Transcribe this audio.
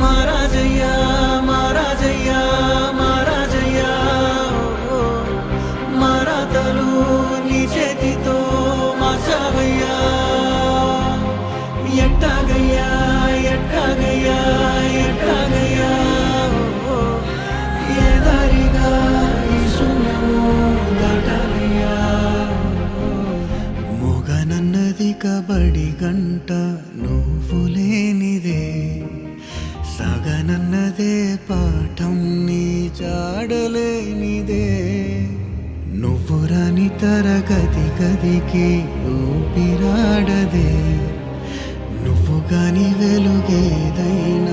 మారాజయ్యా మారాజయ్యా మారాజయ్యా ఓ, మారాతలు నీ చేతితో మార్చావయ్యా ఎట్టాగయ్యా ఎట్టాగయ్యా ఎట్టాగయ్యా ఓ, ఏ దారిగా ఈ శూన్యము దాటాలయ్యా మొగనన్నది కబడి గంట నువ్వు లేనిదే సగనన్నదే పాఠం నీ జాడలేనిదే నువ్వు రాని తరగతి గదికి ఊపిరాడదే నువ్వు గాని వెలుగేదైనా